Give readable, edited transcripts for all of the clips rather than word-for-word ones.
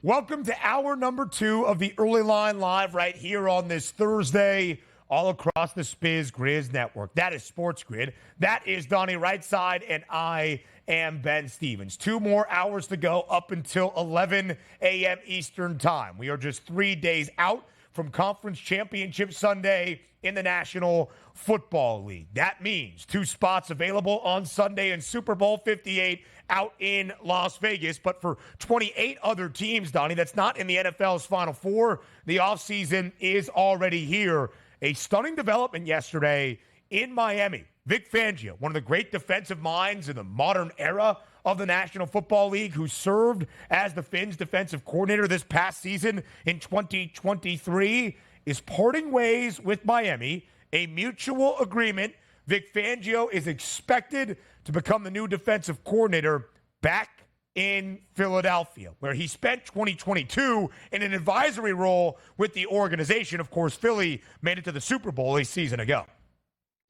Welcome to hour number 2 of the Early Line Live right here on this Thursday, all across the SportsGrid network. That is SportsGrid. That is Donnie Rightside, and I am Ben Stevens. 2 more hours to go up until 11 a.m. Eastern Time. We are just 3 days out from Conference Championship Sunday in the National Football League. That means 2 spots available on Sunday in Super Bowl 58 out in Las Vegas. But for 28 other teams, Donnie, that's not in the NFL's Final Four. The offseason is already here. A stunning development yesterday in Miami. Vic Fangio, one of the great defensive minds in the modern era of the National Football League, who served as the Fins defensive coordinator this past season in 2023, is parting ways with Miami. A mutual agreement. Vic Fangio is expected to become the new defensive coordinator back in Philadelphia, where he spent 2022 in an advisory role with the organization. Of course, Philly made it to the Super Bowl a season ago.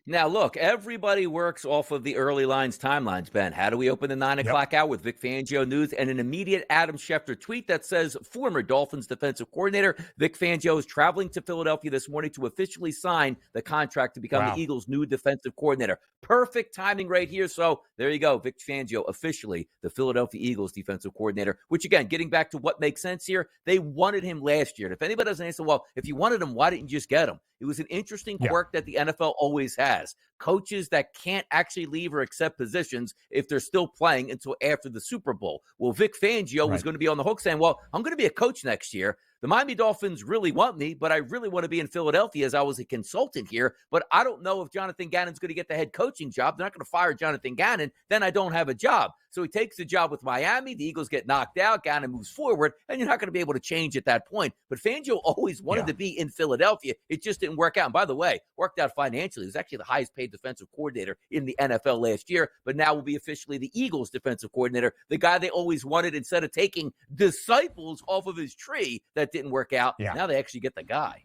Now, look, everybody works off of the early lines timelines, Ben. How do we open the 9 o'clock hour with Vic Fangio news and an immediate Adam Schefter tweet that says former Dolphins defensive coordinator Vic Fangio is traveling to Philadelphia this morning to officially sign the contract to become the Eagles' new defensive coordinator. Perfect timing right here. So there you go. Vic Fangio, officially the Philadelphia Eagles defensive coordinator, which, again, getting back to what makes sense here, they wanted him last year. And if anybody doesn't answer, well, if you wanted him, why didn't you just get him? It was an interesting quirk that the NFL always has. Coaches that can't actually leave or accept positions if they're still playing until after the Super Bowl. Well, Vic Fangio was going to be on the hook saying, well, I'm going to be a coach next year. The Miami Dolphins really want me, but I really want to be in Philadelphia as I was a consultant here. But I don't know if Jonathan Gannon's going to get the head coaching job. They're not going to fire Jonathan Gannon. Then I don't have a job. So he takes the job with Miami. The Eagles get knocked out. Gannon moves forward, and you're not going to be able to change at that point. But Fangio always wanted to be in Philadelphia. It just didn't work out. And by the way, worked out financially. He was actually the highest paid defensive coordinator in the NFL last year, but now will be officially the Eagles defensive coordinator, the guy they always wanted. Instead of taking disciples off of his tree that didn't work out, now they actually get the guy.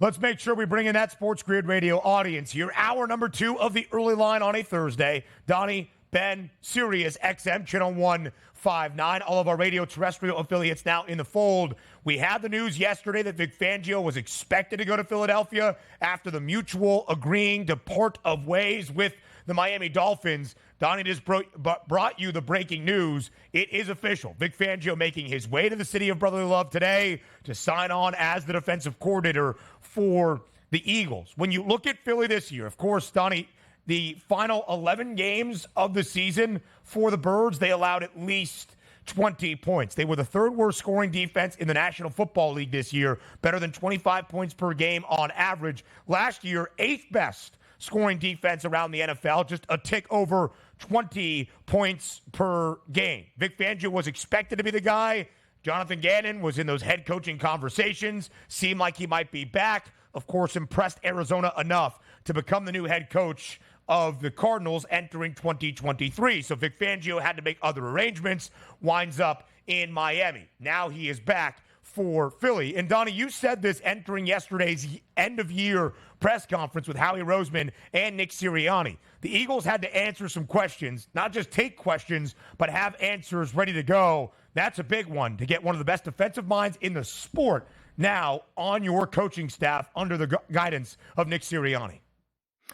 Let's make sure we bring in that SportsGrid radio audience here. Hour number 2 of the Early Line on a Thursday. Donnie, Ben, Sirius XM, channel 159. All of our radio terrestrial affiliates now in the fold. We had the news yesterday that Vic Fangio was expected to go to Philadelphia after the mutual agreeing to part of ways with the Miami Dolphins. Donnie just brought you the breaking news. It is official. Vic Fangio making his way to the city of brotherly love today to sign on as the defensive coordinator for the Eagles. When you look at Philly this year, of course, Donnie, the final 11 games of the season for the Birds, they allowed at least 20 points. They were the 3rd worst scoring defense in the National Football League this year, better than 25 points per game on average. Last year, 8th best scoring defense around the NFL, just a tick over 20 points per game. Vic Fangio was expected to be the guy. Jonathan Gannon was in those head coaching conversations, seemed like he might be back. Of course, impressed Arizona enough to become the new head coach of the Cardinals entering 2023. So Vic Fangio had to make other arrangements, winds up in Miami. Now he is back for Philly. And Donnie, you said this entering yesterday's end-of-year press conference with Howie Roseman and Nick Sirianni. The Eagles had to answer some questions, not just take questions, but have answers ready to go. That's a big one, to get one of the best defensive minds in the sport now on your coaching staff under the guidance of Nick Sirianni.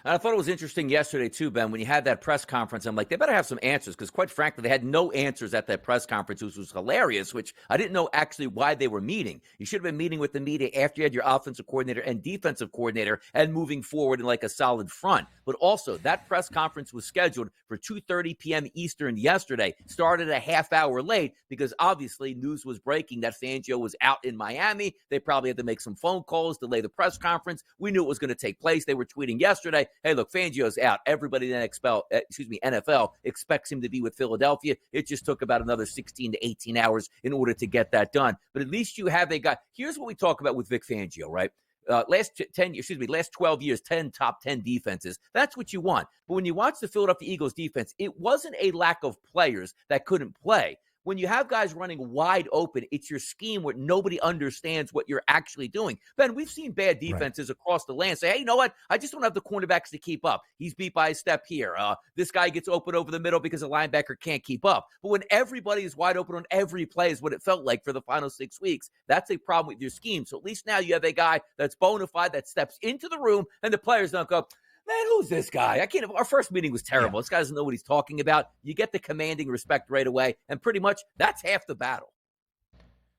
And I thought it was interesting yesterday, too, Ben, when you had that press conference. I'm like, they better have some answers, because quite frankly, they had no answers at that press conference, which was hilarious, which I didn't know actually why they were meeting. You should have been meeting with the media after you had your offensive coordinator and defensive coordinator and moving forward in like a solid front. But also, that press conference was scheduled for 2:30 p.m. Eastern yesterday, started a half hour late because obviously news was breaking that Fangio was out in Miami. They probably had to make some phone calls, delay the press conference. We knew it was going to take place. They were tweeting yesterday, hey, look, Fangio's out. Everybody in NFL expects him to be with Philadelphia. It just took about another 16 to 18 hours in order to get that done. But at least you have a guy. Here's what we talk about with Vic Fangio, right? Last 12 years, 10 top 10 defenses. That's what you want. But when you watch the Philadelphia Eagles defense, it wasn't a lack of players that couldn't play. When you have guys running wide open, it's your scheme where nobody understands what you're actually doing. Ben, we've seen bad defenses across the land say, hey, you know what? I just don't have the cornerbacks to keep up. He's beat by a step here. This guy gets open over the middle because a linebacker can't keep up. But when everybody is wide open on every play is what it felt like for the final 6 weeks, that's a problem with your scheme. So at least now you have a guy that's bona fide, that steps into the room, and the players don't go, man, who's this guy? I can't. Our first meeting was terrible. This guy doesn't know what he's talking about. You get the commanding respect right away, and pretty much that's half the battle.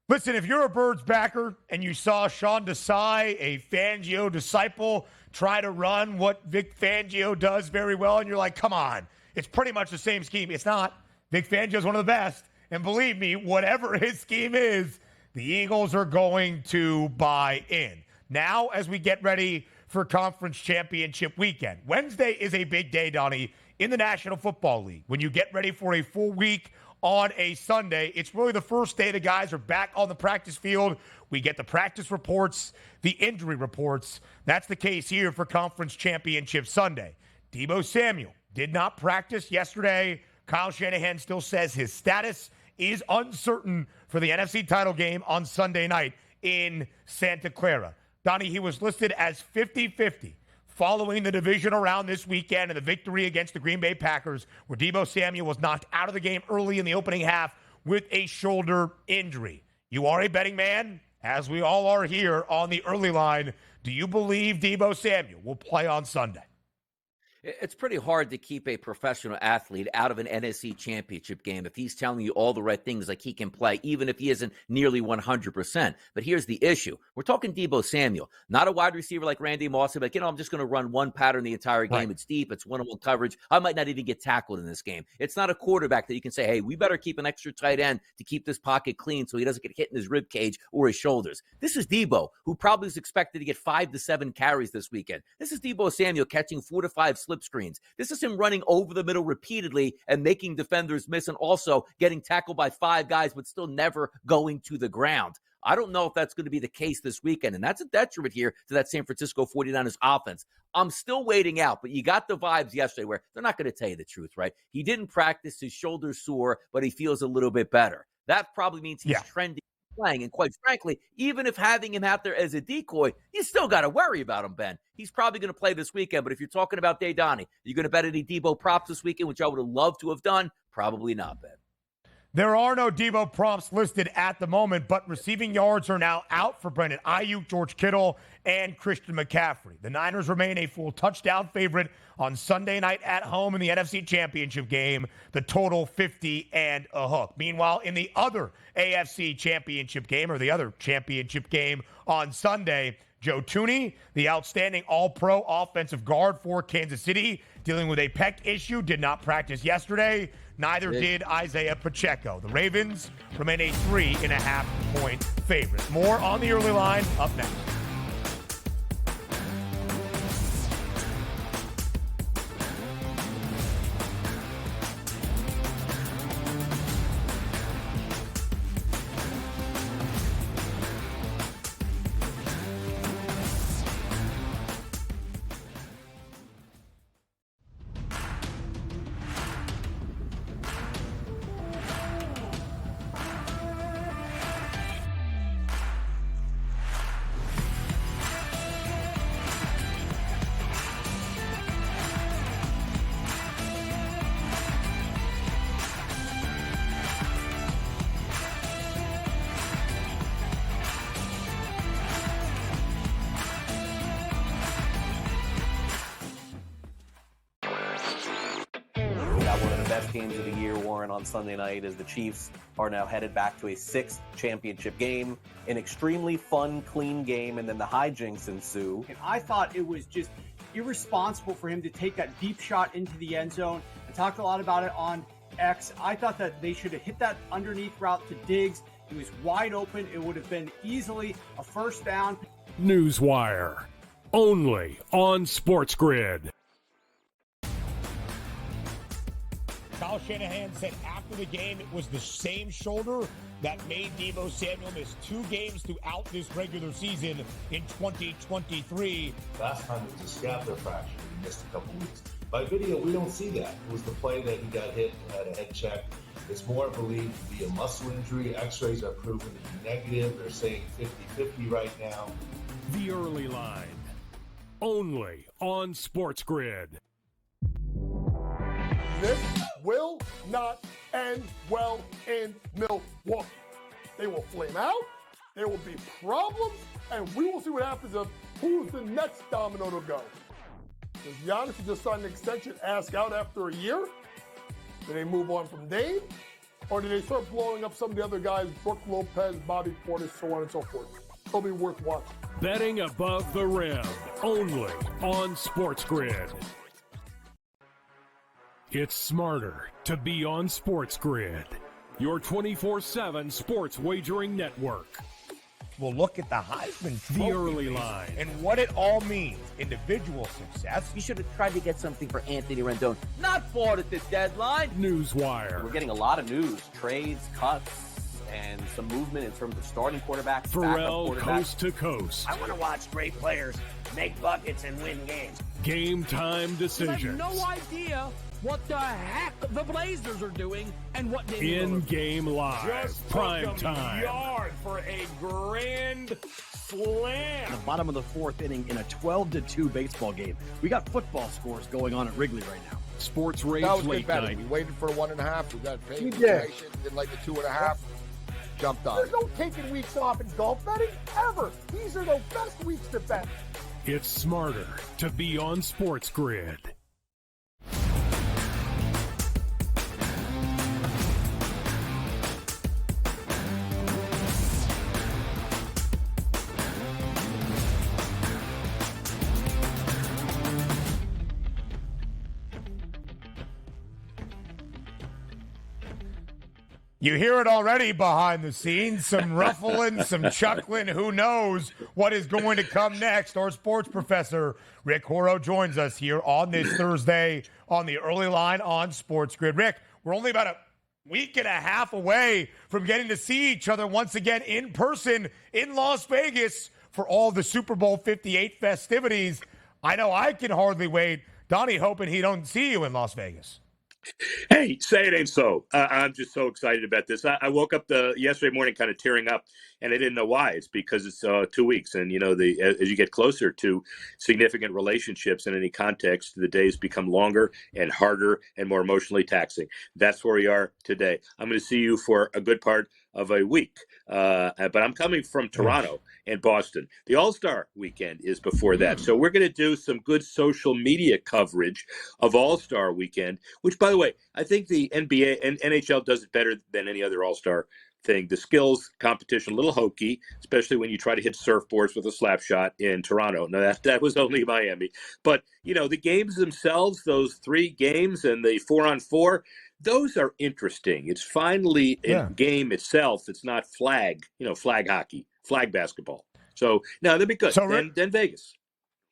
Listen, if you're a Birds backer and you saw Sean Desai, a Fangio disciple, try to run what Vic Fangio does very well, and you're like, come on, it's pretty much the same scheme. It's not. Vic Fangio is one of the best, and believe me, whatever his scheme is, the Eagles are going to buy in. Now, as we get ready for Conference Championship weekend. Wednesday is a big day, Donnie, in the National Football League. When you get ready for a full week on a Sunday, it's really the first day the guys are back on the practice field. We get the practice reports, the injury reports. That's the case here for Conference Championship Sunday. Deebo Samuel did not practice yesterday. Kyle Shanahan still says his status is uncertain for the NFC title game on Sunday night in Santa Clara. Donnie, he was listed as 50-50 following the divisional round this weekend and the victory against the Green Bay Packers, where Deebo Samuel was knocked out of the game early in the opening half with a shoulder injury. You are a betting man, as we all are here on the early line. Do you believe Deebo Samuel will play on Sunday? It's pretty hard to keep a professional athlete out of an NFC championship game if he's telling you all the right things, like he can play, even if he isn't nearly 100%. But here's the issue. We're talking Deebo Samuel, not a wide receiver like Randy Moss. Like, I'm just going to run one pattern the entire game. Right. It's deep. It's one-on-one coverage. I might not even get tackled in this game. It's not a quarterback that you can say, hey, we better keep an extra tight end to keep this pocket clean so he doesn't get hit in his rib cage or his shoulders. This is Deebo, who probably is expected to get 5 to 7 carries this weekend. This is Deebo Samuel catching 4 to 5 slip screens. This is him running over the middle repeatedly and making defenders miss, and also getting tackled by 5 guys but still never going to the ground. I don't know if that's going to be the case this weekend, and that's a detriment here to that San Francisco 49ers offense. I'm still waiting out, but you got the vibes yesterday where they're not going to tell you the truth, right? He didn't practice, his shoulder's sore, but he feels a little bit better. That probably means he's trending playing. And quite frankly, even if having him out there as a decoy, you still got to worry about him, Ben. He's probably going to play this weekend, but if you're talking about Donnie, you're going to bet any Deebo props this weekend, which I would have loved to have done? Probably not, Ben. There are no Deebo props listed at the moment, but receiving yards are now out for Brandon Ayuk, George Kittle, and Christian McCaffrey. The Niners remain a full touchdown favorite on Sunday night at home in the NFC Championship game, the total 50 and a hook. Meanwhile, in the other AFC Championship game, or the other championship game on Sunday, Joe Thuney, the outstanding all-pro offensive guard for Kansas City, dealing with a pec issue, did not practice yesterday. Neither did Isaiah Pacheco. The Ravens remain a 3.5-point favorite. More on the early line up next. Games of the year, Warren, on Sunday night, as the Chiefs are now headed back to a 6th championship game. An extremely fun, clean game, and then the hijinks ensue. And I thought it was just irresponsible for him to take that deep shot into the end zone. I talked a lot about it on X. I thought that they should have hit that underneath route to Diggs. He was wide open. It would have been easily a first down. Newswire, only on SportsGrid. Kyle Shanahan said after the game it was the same shoulder that made Deebo Samuel miss 2 games throughout this regular season in 2023. Last time it was a scapular fracture. He missed a couple weeks. By video, we don't see that. It was the play that he got hit, had a head check, It's more believed to be a muscle injury. X-rays are proven to be negative. They're saying 50-50 right now. The Early Line, only on SportsGrid. This will not end well in Milwaukee. They will flame out, there will be problems, and we will see what happens of who's the next domino to go. Does Giannis just sign an extension, ask out after a year? Do they move on from Dame? Or do they start blowing up some of the other guys, Brook Lopez, Bobby Portis, so on and so forth? It'll be worth watching. Betting above the rim, only on SportsGrid. It's smarter to be on SportsGrid, your 24/7 sports wagering network. We'll look at the Heisman Trophy The Early Line. and what it all means. Individual success. You should have tried to get something for Anthony Rendon, not bought at the deadline. Newswire. We're getting a lot of news, trades, cuts, and some movement in terms of starting quarterbacks, Pharrell backup quarterbacks. coast to coast. I want to watch great players make buckets and win games. Game time I have decisions. no idea what the heck the Blazers are doing and what they In-game live. Prime time. Yard for a grand slam. The bottom of the fourth inning in a 12-2 baseball game. We got football scores going on at Wrigley right now. Sports Rage That was Late good betting. Night. We waited for 1.5. We got paid We did. information. Didn't like the 2.5. Jumped on There's it. no taking weeks off in golf betting, ever. These are the best weeks to bet. It's smarter to be on SportsGrid. You hear it already behind the scenes. Some ruffling, some chuckling. Who knows what is going to come next? Our sports professor, Rick Horrow, joins us here on this Thursday on the Early Line on SportsGrid. Rick, we're only about a week and a half away from getting to see each other once again in person in Las Vegas for all the Super Bowl 58 festivities. I know I can hardly wait. Donnie, hoping he don't see you in Las Vegas. Hey, say it ain't so. I'm just so excited about this. I woke up yesterday morning kind of tearing up, and I didn't know why. It's because it's 2 weeks, and as you get closer to significant relationships in any context, the days become longer and harder and more emotionally taxing. That's where we are today. I'm going to see you for a good part of a week, but I'm coming from Toronto and Boston. The All-Star weekend is before that. So we're going to do some good social media coverage of All-Star weekend, which, by the way, I think the NBA and NHL does it better than any other All-Star thing. The skills competition, a little hokey, especially when you try to hit surfboards with a slap shot in Toronto. Now, that was only Miami. But, the games themselves, those 3 games and the 4-on-4, those are interesting. It's finally a game itself. It's not flag hockey, flag basketball. So, no, that'd be good. So, then Vegas.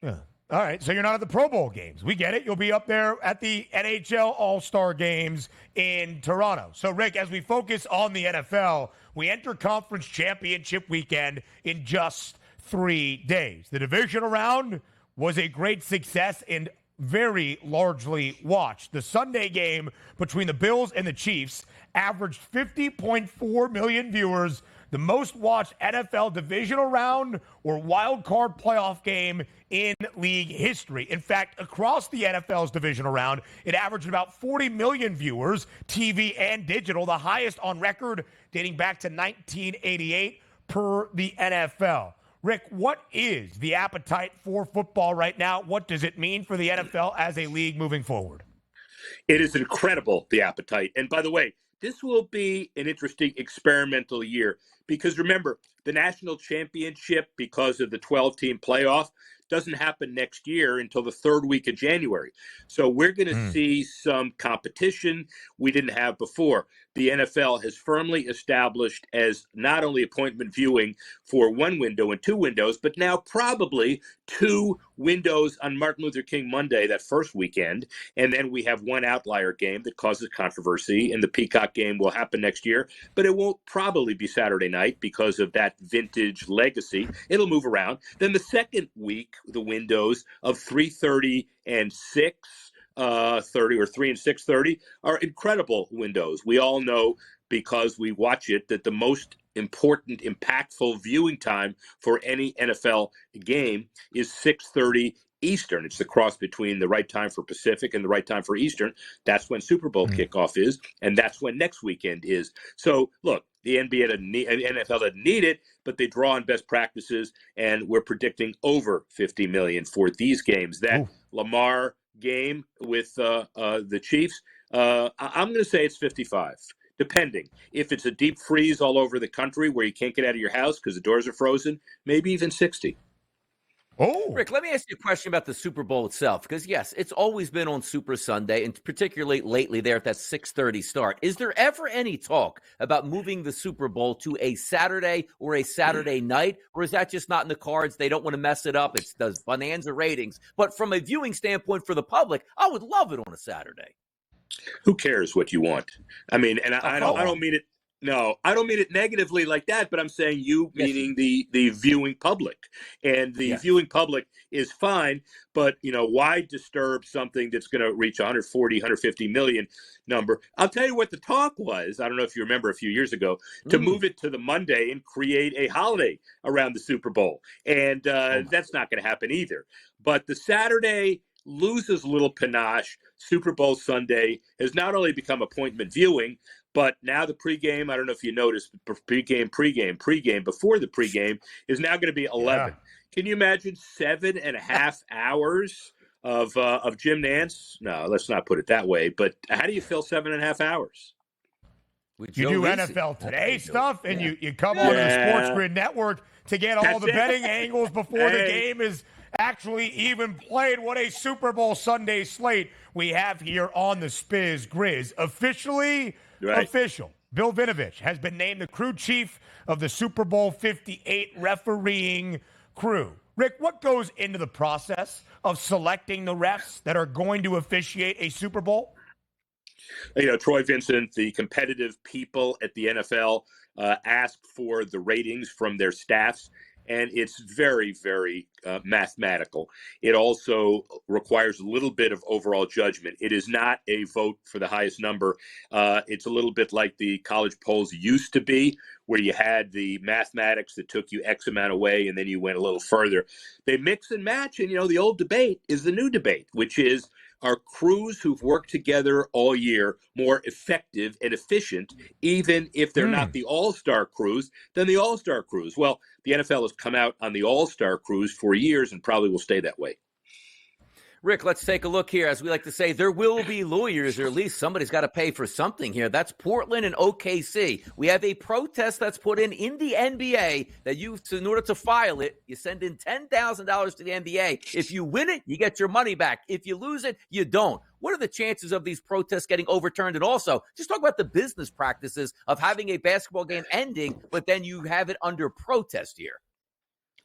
Yeah. All right. So you're not at the Pro Bowl games. We get it. You'll be up there at the NHL All-Star games in Toronto. So, Rick, as we focus on the NFL, we enter conference championship weekend in just 3 days. The divisional round was a great success and very largely watched. The Sunday game between the Bills and the Chiefs averaged 50.4 million viewers, the most watched NFL divisional round or wild card playoff game in league history. In fact, across the NFL's divisional round, it averaged about 40 million viewers, TV and digital, the highest on record dating back to 1988 per the NFL. Rick, what is the appetite for football right now? What does it mean for the NFL as a league moving forward? It is incredible, the appetite. And by the way, this will be an interesting experimental year because remember, the national championship, because of the 12-team playoff, doesn't happen next year until the 3rd week of January. So we're going to see some competition we didn't have before. The NFL has firmly established as not only appointment viewing for 1 window and 2 windows, but now probably 2 windows on Martin Luther King Monday, that first weekend. And then we have 1 outlier game that causes controversy, and the Peacock game will happen next year, but it won't probably be Saturday night because of that vintage legacy. It'll move around. Then the second week, the windows of 3:30 and 6 30 or 3 and 6:30 are incredible windows. We all know because we watch it that the most important, impactful viewing time for any NFL game is 6:30 Eastern. It's the cross between the right time for Pacific and the right time for Eastern. That's when Super Bowl kickoff is, and that's when next weekend is. So, look, the NBA doesn't need, NFL doesn't need it, but they draw on best practices, and we're predicting over 50 million for these games. That Lamar game with the Chiefs, I'm going to say it's 55. Depending. If it's a deep freeze all over the country where you can't get out of your house because the doors are frozen, maybe even 60. Oh, Rick, let me ask you a question about the Super Bowl itself, because yes, it's always been on Super Sunday, and particularly lately there at that 6:30 start. Is there ever any talk about moving the Super Bowl to a Saturday or a Saturday night, or is that just not in the cards? They don't want to mess it up. It does bonanza ratings. But from a viewing standpoint for the public, I would love it on a Saturday. Who cares what you want? I mean, and I don't mean it. No, I don't mean it negatively like that, but I'm saying you, meaning the viewing public. And the viewing public is fine, but, why disturb something that's going to reach 140, 150 million number? I'll tell you what the talk was. I don't know if you remember a few years ago, to move it to the Monday and create a holiday around the Super Bowl. And that's not going to happen either. But the Saturday loses a little panache. Super Bowl Sunday has not only become appointment viewing, but now the pregame, I don't know if you noticed, pregame, before the pregame is now going to be 11. Yeah. Can you imagine 7.5 hours of Jim Nance? No, let's not put it that way. But how do you fill 7.5 hours? You do NFL Today stuff, and you come on to the SportsGrid network to get all the betting angles before the game is actually even played. What a Super Bowl Sunday slate we have here on the Spiz Grizz. Officially official. Bill Vinovich has been named the crew chief of the Super Bowl 58 refereeing crew. Rick, what goes into the process of selecting the refs that are going to officiate a Super Bowl? Troy Vincent, the competitive people at the NFL, ask for the ratings from their staffs. And it's very, very mathematical. It also requires a little bit of overall judgment. It is not a vote for the highest number. It's a little bit like the college polls used to be, where you had the mathematics that took you X amount away, and then you went a little further. They mix and match, and, the old debate is the new debate, which is, are crews who've worked together all year more effective and efficient, even if they're not the all-star crews, than the all-star crews? Well, the NFL has come out on the all-star crews for years and probably will stay that way. Rick, let's take a look here. As we like to say, there will be lawyers, or at least somebody's got to pay for something here. That's Portland and OKC. We have a protest that's put in the NBA that in order to file it, you send in $10,000 to the NBA. If you win it, you get your money back. If you lose it, you don't. What are the chances of these protests getting overturned? And also, just talk about the business practices of having a basketball game ending, but then you have it under protest here.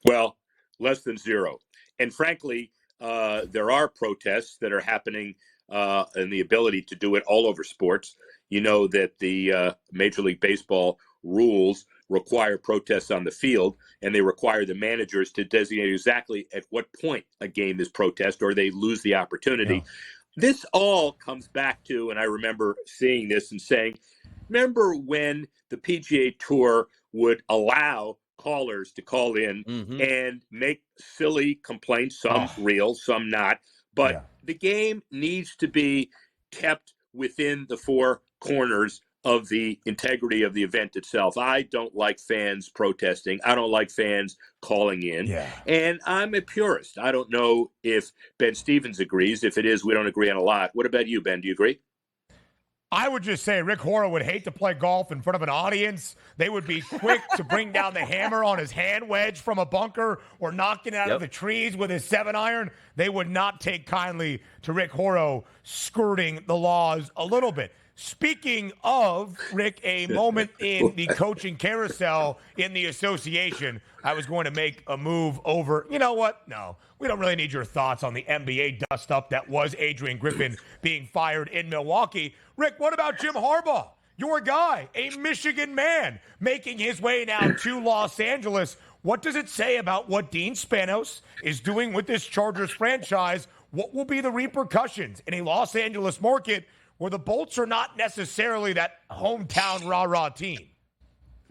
Well, less than zero. And frankly, there are protests that are happening and the ability to do it all over sports. You know that the Major League Baseball rules require protests on the field, and they require the managers to designate exactly at what point a game is protest, or they lose the opportunity. Yeah. This all comes back to, and I remember seeing this and saying, remember when the PGA Tour would allow callers to call in and make silly complaints, some real, some not. But the game needs to be kept within the four corners of the integrity of the event itself. I don't like fans protesting. I don't like fans calling in. Yeah. And I'm a purist. I don't know if Ben Stevens agrees. If it is, we don't agree on a lot. What about you, Ben? Do you agree? I would just say Rick Horrow would hate to play golf in front of an audience. They would be quick to bring down the hammer on his hand wedge from a bunker or knocking out of the trees with his 7-iron. They would not take kindly to Rick Horrow skirting the laws a little bit. Speaking of, Rick, a moment in the coaching carousel in the association, I was going to make a move over. You know what? No, we don't really need your thoughts on the NBA dust-up that was Adrian Griffin being fired in Milwaukee. Rick, what about Jim Harbaugh? Your guy, a Michigan man, making his way now to Los Angeles. What does it say about what Dean Spanos is doing with this Chargers franchise? what will be the repercussions in a Los Angeles market where the Bolts are not necessarily that hometown rah-rah team?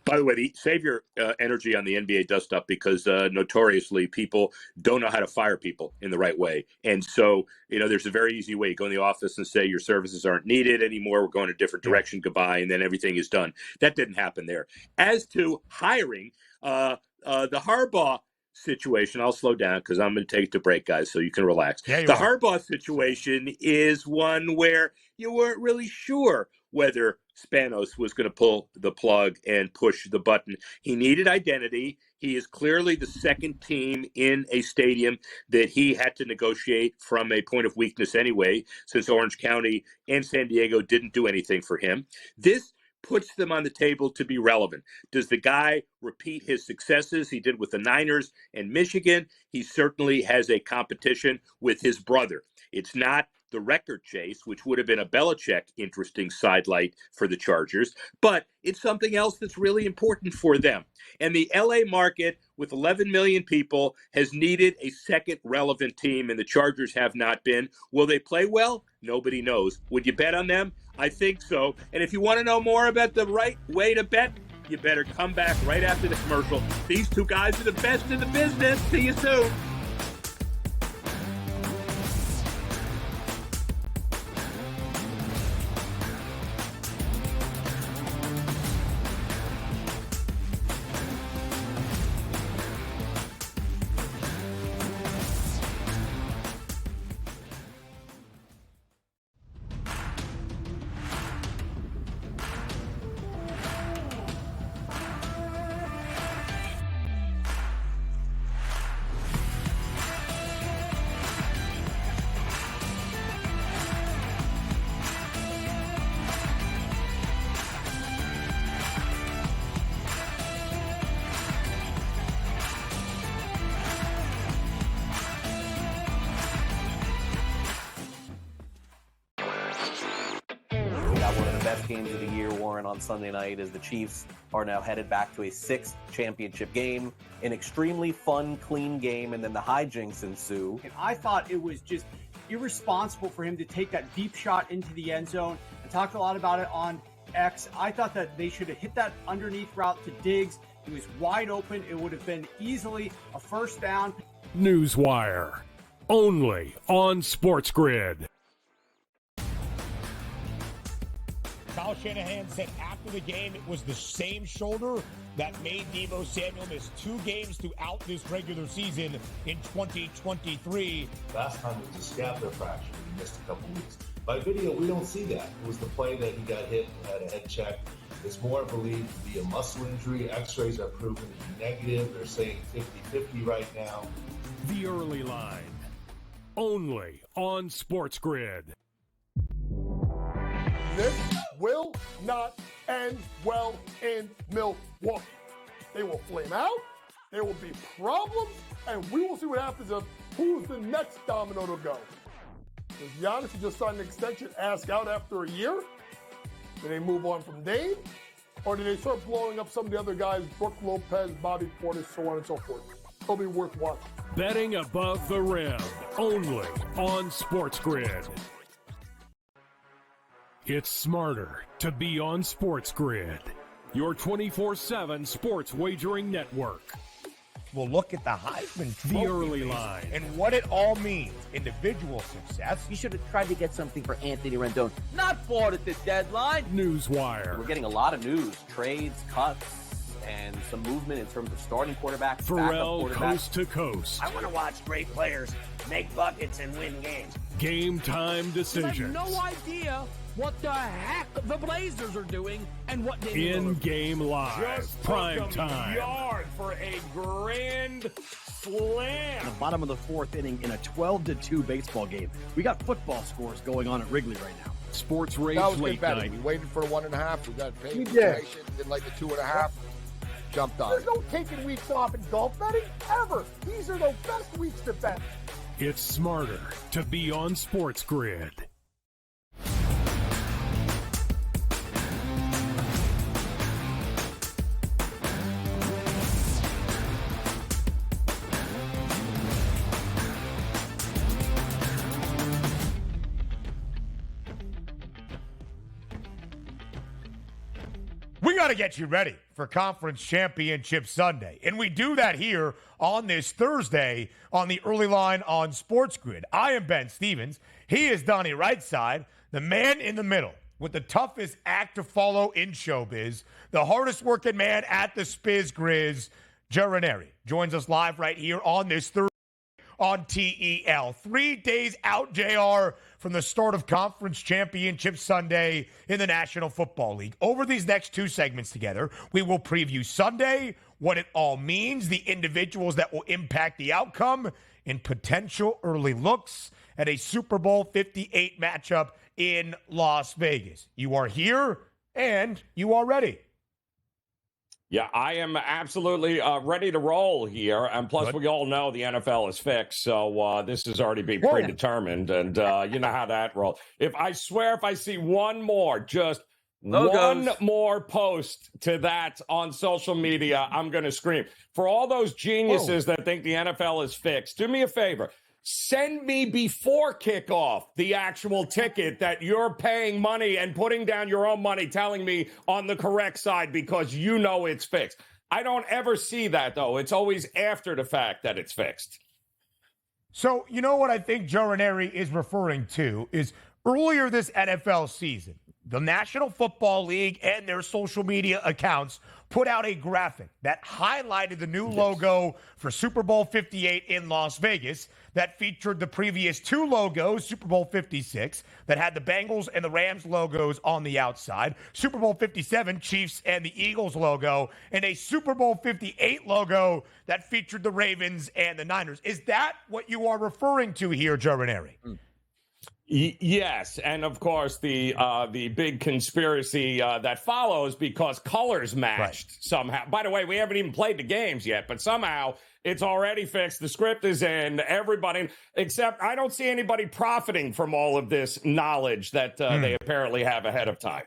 By the way, save your energy on the NBA dust-up because notoriously people don't know how to fire people in the right way. And so, there's a very easy way. You go in the office and say your services aren't needed anymore. We're going a different direction. Goodbye. And then everything is done. That didn't happen there. As to hiring, the Harbaugh situation, I'll slow down because I'm going to take it to break, guys, so you can relax. The Harbaugh situation is one where you weren't really sure whether Spanos was going to pull the plug and push the button. He needed identity. He is clearly the second team in a stadium that he had to negotiate from a point of weakness anyway, since Orange County and San Diego didn't do anything for him. This puts them on the table to be relevant. Does the guy repeat his successes he did with the Niners and Michigan? He certainly has a competition with his brother. It's not the record chase, which would have been a Belichick interesting sidelight for the Chargers, but it's something else that's really important for them. And the LA market, with 11 million people, has needed a second relevant team, and the Chargers have not been. Will they play well? Nobody knows. Would you bet on them? I think so. And if you want to know more about the right way to bet, you better come back right after the commercial. These two guys are the best in the business. See you soon. One of the best games of the year, Warren, on Sunday night, as the Chiefs are now headed back to a sixth championship game, an extremely fun, clean game, and then the hijinks ensue. And I thought it was just irresponsible for him to take that deep shot into the end zone. I talked a lot about it on X. I thought that they should have hit that underneath route to Diggs. He was wide open. It would have been easily a first down. Newswire, only on SportsGrid. Kyle Shanahan said after the game it was the same shoulder that made Deebo Samuel miss 2 games throughout this regular season in 2023. Last time it was a scapular fracture. He missed a couple weeks. By video, we don't see that. It was the play that he got hit and had a head check. It's more believed to be a muscle injury. X-rays are proven to be negative. They're saying 50-50 right now. The Early Line, only on SportsGrid. This will not end well in Milwaukee. They will flame out, there will be problems, and we will see what happens of who's the next domino to go. Does Giannis just sign an extension, ask out after a year? Do they move on from Dame? Or do they start blowing up some of the other guys, Brook Lopez, Bobby Portis, so on and so forth? It'll be worth watching. Betting above the rim, only on SportsGrid. It's smarter to be on SportsGrid, your 24/7 sports wagering network. We'll look at the Heisman Trophy The Early Line, and what it all means. Individual success. You should have tried to get something for Anthony Rendon, not bought at the deadline. Newswire, We're getting a lot of news, trades, cuts, and some movement in terms of starting quarterbacks, Pharrell, backup quarterbacks. coast to coast. I want to watch great players make buckets and win games. Game time I have decisions. no idea what the heck the Blazers are doing and what they In-game live, Just prime took 'em time. yard for a grand slam. In the bottom of the 4th inning in a 12-2 baseball game. We got football scores going on at Wrigley right now. Sports Rage That was good Late betting. Night. We waited for the 1.5. We got paid. We for did. information, didn't like the 2.5. Jumped on There's it. no taking weeks off in golf betting, ever. These are the best weeks to bet. It's smarter to be on SportsGrid. We got to get you ready for Conference Championship Sunday. And we do that here on this Thursday on the Early Line on SportsGrid. I am Ben Stevens. He is Donnie Rightside, the man in the middle with the toughest act to follow in showbiz, the hardest working man at the Spiz Grizz, Raineri, joins us live right here on this Thursday on TEL. 3 days out, JR, from the start of Conference Championship Sunday in the National Football League. Over these next two segments together, we will preview Sunday, what it all means, the individuals that will impact the outcome, and potential early looks at a Super Bowl 58 matchup in Las Vegas. You are here, and you are ready. Yeah, I am absolutely ready to roll here. And plus, we all know the NFL is fixed. So this has already been predetermined. And you know how that rolls. If I see one more, just one more post to that on social media, I'm going to scream. For all those geniuses that think the NFL is fixed, do me a favor. Send me before kickoff the actual ticket that you're paying money and putting down your own money, telling me on the correct side because you know it's fixed. I don't ever see that, though. It's always after the fact that it's fixed. So, you know what I think Joe Raineri is referring to is earlier this NFL season, the National Football League and their social media accounts put out a graphic that highlighted the new logo for Super Bowl 58 in Las Vegas that featured the previous two logos, Super Bowl 56, that had the Bengals and the Rams logos on the outside, Super Bowl 57, Chiefs and the Eagles logo, and a Super Bowl 58 logo that featured the Ravens and the Niners. Is that what you are referring to here, Joe Raineri? Yes, and of course the big conspiracy that follows because colors matched somehow. By the way, we haven't even played the games yet, but somehow it's already fixed. The script is in. Everybody, except I don't see anybody profiting from all of this knowledge that they apparently have ahead of time.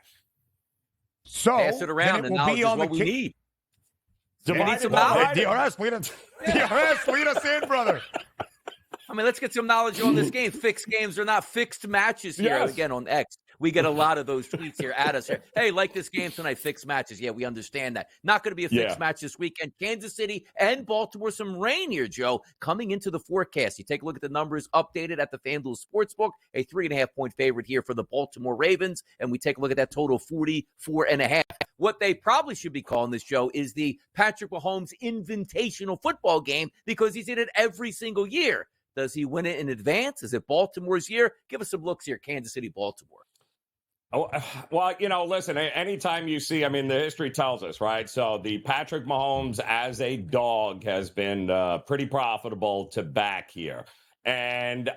So pass it around, and knowledge is what we need. We need some knowledge. DRS, lead us in, brother. I mean, let's get some knowledge on this game. Fixed games are not fixed matches here. Yes. Again, on X, we get a lot of those tweets here at us here. Hey, like this game tonight, fixed matches. Yeah, we understand that. Not going to be a fixed match this weekend. Kansas City and Baltimore, some rain here, Joe, coming into the forecast. You take a look at the numbers updated at the FanDuel Sportsbook, a 3.5-point favorite here for the Baltimore Ravens, and we take a look at that total 44.5. What they probably should be calling this, Joe, is the Patrick Mahomes Invitational football game because he's in it every single year. Does he win it in advance? Is it Baltimore's year? Give us some looks here, Kansas City, Baltimore. Oh, well, listen, anytime you see, the history tells us, right? So the Patrick Mahomes as a dog has been pretty profitable to back here. And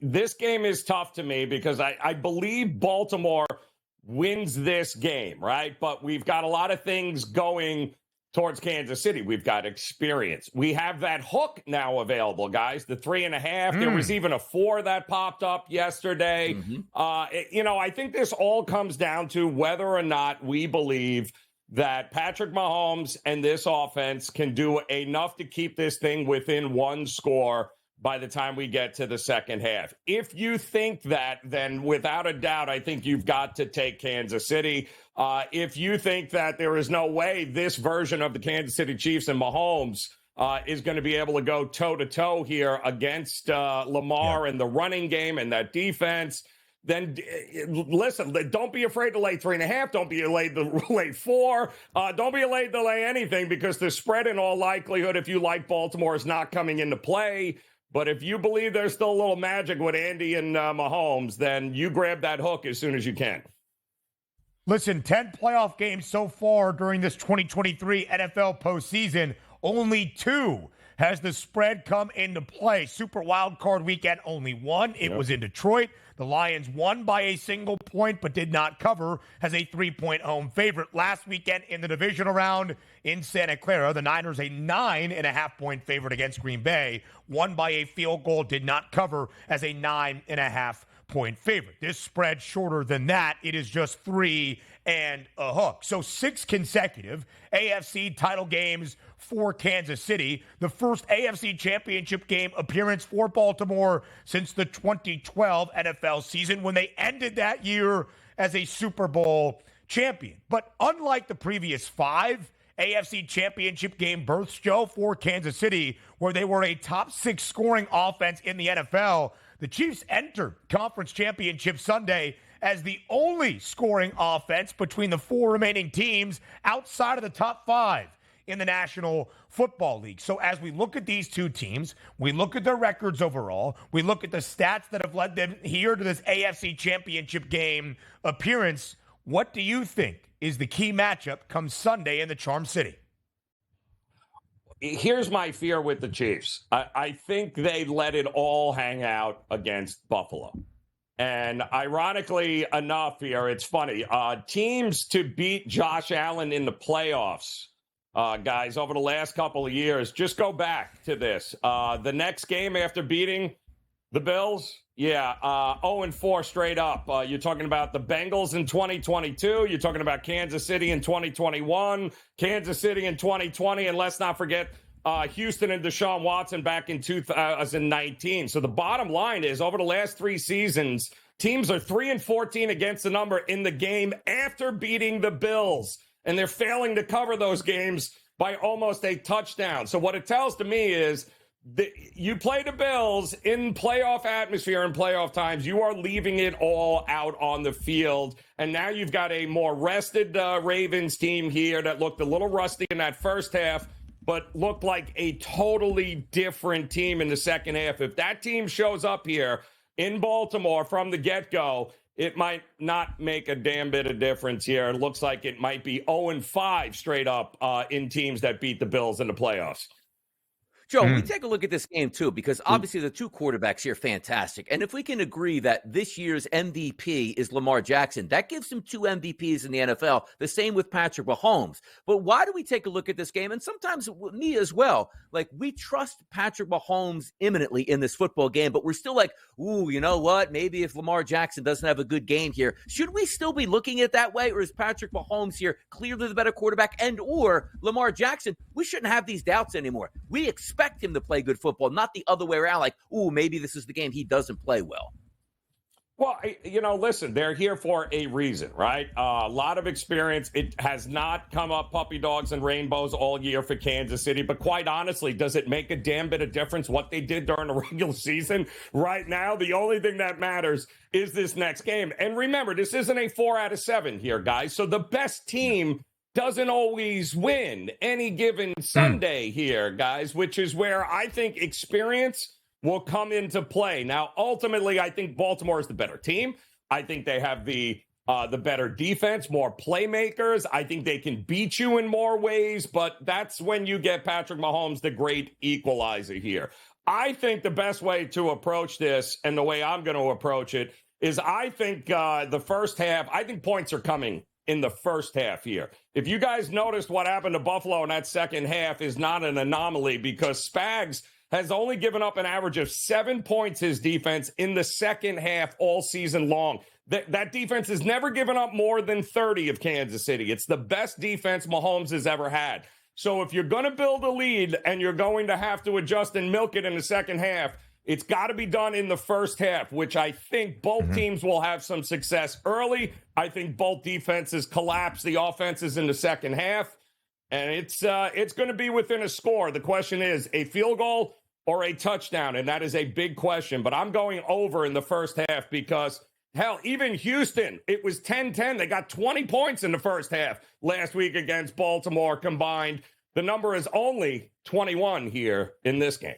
this game is tough to me because I believe Baltimore wins this game, right? But we've got a lot of things going towards Kansas City. We've got experience. We have that hook now available, guys. The 3.5. There was even a 4 that popped up yesterday. I think this all comes down to whether or not we believe that Patrick Mahomes and this offense can do enough to keep this thing within one score by the time we get to the second half. If you think that, then without a doubt, I think you've got to take Kansas City. If you think that there is no way this version of the Kansas City Chiefs and Mahomes is going to be able to go toe-to-toe here against Lamar and the running game and that defense, then listen, don't be afraid to lay 3.5. Don't be afraid to lay 4. Don't be afraid to lay anything because the spread in all likelihood, if you like Baltimore, is not coming into play. But if you believe there's still a little magic with Andy and Mahomes, then you grab that hook as soon as you can. Listen, 10 playoff games so far during this 2023 NFL postseason. Only 2 has the spread come into play. Super Wild Card Weekend, only 1. It was in Detroit. The Lions won by a single point but did not cover as a 3-point home favorite. Last weekend in the divisional round in Santa Clara, the Niners a 9.5-point favorite against Green Bay. Won by a field goal, did not cover as a 9.5-point favorite. This spread shorter than that. It is just 3 and a hook. So 6 consecutive AFC title games for Kansas City. The first AFC championship game appearance for Baltimore since the 2012 NFL season when they ended that year as a Super Bowl champion. But unlike the previous 5 AFC championship game berths, Joe, for Kansas City, where they were a top 6 scoring offense in the NFL, the Chiefs entered Conference Championship Sunday as the only scoring offense between the 4 remaining teams outside of the top 5 in the National Football League. So as we look at these two teams, we look at their records overall, we look at the stats that have led them here to this AFC Championship game appearance, what do you think is the key matchup come Sunday in the Charm City? Here's my fear with the Chiefs. I think they let it all hang out against Buffalo. And ironically enough here, it's funny. Teams to beat Josh Allen in the playoffs, guys, over the last couple of years, just go back to this. The next game after beating the Bills, 0-4 straight up. You're talking about the Bengals in 2022. You're talking about Kansas City in 2021, Kansas City in 2020, and let's not forget Houston and Deshaun Watson back in 2019. So the bottom line is, over the last 3 seasons, teams are 3-14 against the number in the game after beating the Bills, and they're failing to cover those games by almost a touchdown. So what it tells to me is, you play the Bills in playoff atmosphere and playoff times, you are leaving it all out on the field. And now you've got a more rested Ravens team here that looked a little rusty in that first half, but looked like a totally different team in the second half. If that team shows up here in Baltimore from the get-go, it might not make a damn bit of difference here. It looks like it might be 0-5 straight up in teams that beat the Bills in the playoffs. Joe, we take a look at this game, too, because obviously the 2 quarterbacks here, fantastic. And if we can agree that this year's MVP is Lamar Jackson, that gives him 2 MVPs in the NFL, the same with Patrick Mahomes. But why do we take a look at this game? And sometimes me as well. Like, we trust Patrick Mahomes imminently in this football game, but we're still like, ooh, you know what? Maybe if Lamar Jackson doesn't have a good game here, should we still be looking at it that way? Or is Patrick Mahomes here clearly the better quarterback? And or Lamar Jackson, we shouldn't have these doubts anymore. We expect him to play good football, not the other way around, like, ooh, maybe this is the game he doesn't play well. Well, listen, they're here for a reason, right? A lot of experience. It has not come up puppy dogs and rainbows all year for Kansas City, but quite honestly, does it make a damn bit of difference what they did during the regular season? Right now, the only thing that matters is this next game. And remember, this isn't a 4 out of 7 here, guys. So the best team doesn't always win any given Sunday here, guys, which is where I think experience will come into play. Now, ultimately, I think Baltimore is the better team. I think they have the better defense, more playmakers. I think they can beat you in more ways, but that's when you get Patrick Mahomes, the great equalizer here. I think the best way to approach this, and the way I'm going to approach it, is I think the first half, I think points are coming in the first half here. If you guys noticed what happened to Buffalo in that second half is not an anomaly, because Spags has only given up an average of 7 points, his defense, in the second half all season long. That defense has never given up more than 30 of Kansas City. It's the best defense Mahomes has ever had. So if you're going to build a lead and you're going to have to adjust and milk it in the second half, it's got to be done in the first half, which I think both teams will have some success early. I think both defenses collapse the offenses in the second half, and it's going to be within a score. The question is a field goal or a touchdown, and that is a big question. But I'm going over in the first half because, hell, even Houston, it was 10-10. They got 20 points in the first half last week against Baltimore combined. The number is only 21 here in this game.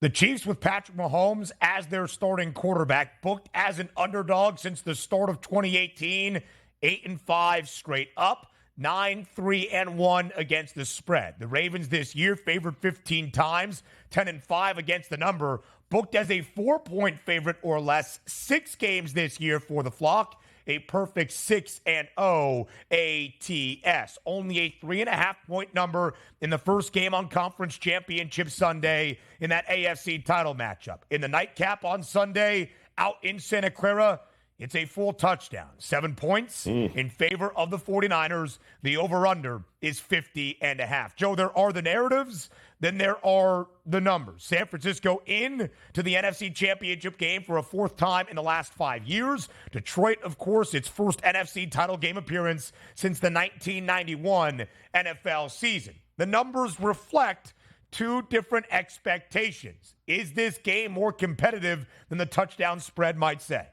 The Chiefs, with Patrick Mahomes as their starting quarterback, booked as an underdog since the start of 2018, 8-5 straight up, 9-3-1 against the spread. The Ravens this year favored 15 times, 10-5 against the number, booked as a 4-point favorite or less 6 games this year for the flock. A perfect 6-0 ATS. Only a 3.5-point number in the first game on Conference Championship Sunday in that AFC title matchup. In the nightcap on Sunday, out in Santa Clara, It's a full touchdown. 7 points in favor of the 49ers. The over-under is 50.5. Joe, there are the narratives, then there are the numbers. San Francisco in to the NFC Championship game for a fourth time in the last 5 years. Detroit, of course, its first NFC title game appearance since the 1991 NFL season. The numbers reflect two different expectations. Is this game more competitive than the touchdown spread might say?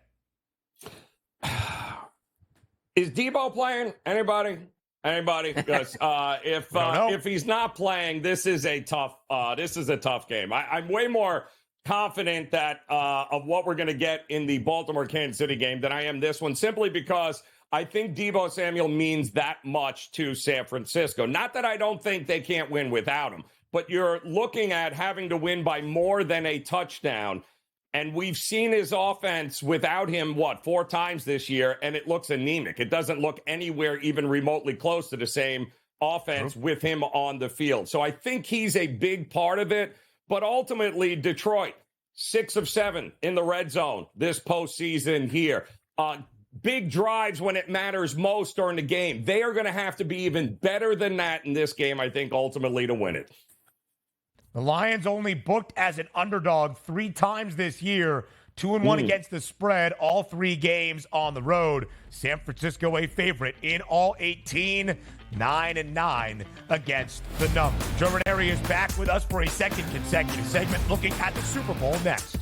Is Debo playing? Anybody? Because if he's not playing, this is a tough game. I'm way more confident that of what we're going to get in the Baltimore-Kansas City game than I am this one, simply because I think Debo Samuel means that much to San Francisco. Not that I don't think they can't win without him, but you're looking at having to win by more than a touchdown. And we've seen his offense without him, 4 times this year, and it looks anemic. It doesn't look anywhere even remotely close to the same offense with him on the field. So I think he's a big part of it. But ultimately, Detroit, 6 of 7 in the red zone this postseason here. Big drives when it matters most during the game. They are going to have to be even better than that in this game, I think, ultimately to win it. The Lions only booked as an underdog 3 times this year, 2-1 against the spread, all 3 games on the road. San Francisco a favorite in all 18, 9-9 against the number. Joe Raineri is back with us for a second consecutive segment, looking at the Super Bowl next.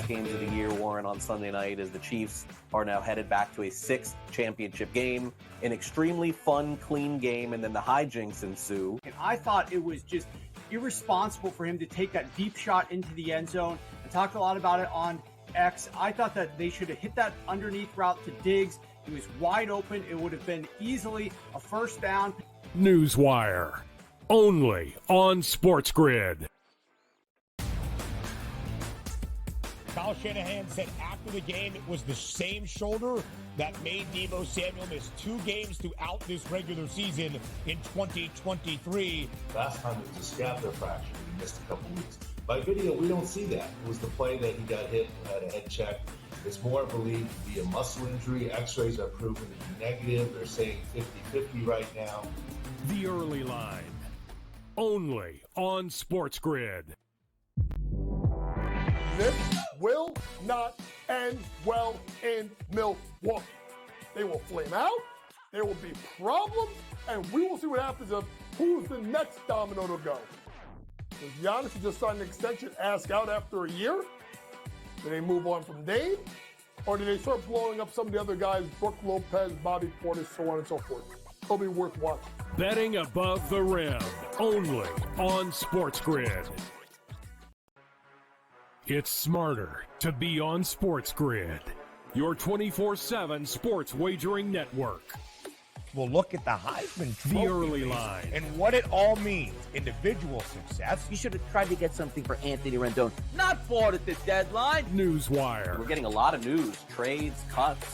Games of the year, Warren, on Sunday night, as the Chiefs are now headed back to a 6th championship game, an extremely fun, clean game, and then the hijinks ensue. And I thought it was just irresponsible for him to take that deep shot into the end zone. I talked a lot about it on X. I thought that they should have hit that underneath route to Diggs. He was wide open. It would have been easily a first down. Newswire, only on SportsGrid. Kyle Shanahan said after the game it was the same shoulder that made Debo Samuel miss 2 games throughout this regular season in 2023. Last time it was a scapular fracture. He missed a couple weeks. By video, we don't see that. It was the play that he got hit and had a head check. It's more believed to be a muscle injury. X-rays are proven to be negative. They're saying 50-50 right now. The early line, only on SportsGrid. This will not end well in Milwaukee. They will flame out, there will be problems, and we will see what happens of who's the next domino to go. Does Giannis, who just signed an extension, ask out after a year? Do they move on from Dame? Or do they start blowing up some of the other guys, Brook Lopez, Bobby Portis, so on and so forth? It'll be worth watching. Betting above the rim, only on SportsGrid. It's smarter to be on SportsGrid, your 24/7 sports wagering network. We'll look at the Heisman Trophy The early line and what it all means. Individual success. You should have tried to get something for Anthony Rendon. Not bought at the deadline. Newswire. We're getting a lot of news, trades, cuts,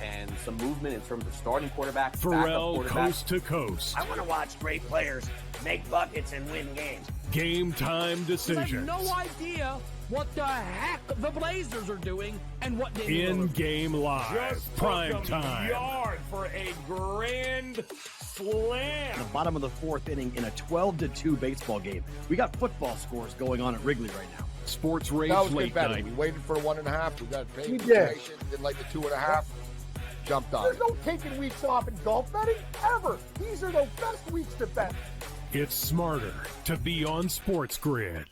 and some movement in terms of starting quarterbacks, Pharrell coast to coast. I want to watch great players make buckets and win games. Game time decisions. I have no idea what the heck the Blazers are doing and what they In-game live, Just prime took them time. Yard for a grand slam. The bottom of the 4th inning in a 12-2 baseball game. We got football scores going on at Wrigley right now. Sports Rage That was Late good betting. Night. We waited for 1.5. We got paid. We did. Did like the 2.5. Jumped on There's it. no taking weeks off in golf betting, ever. These are the best weeks to bet. It's smarter to be on SportsGrid.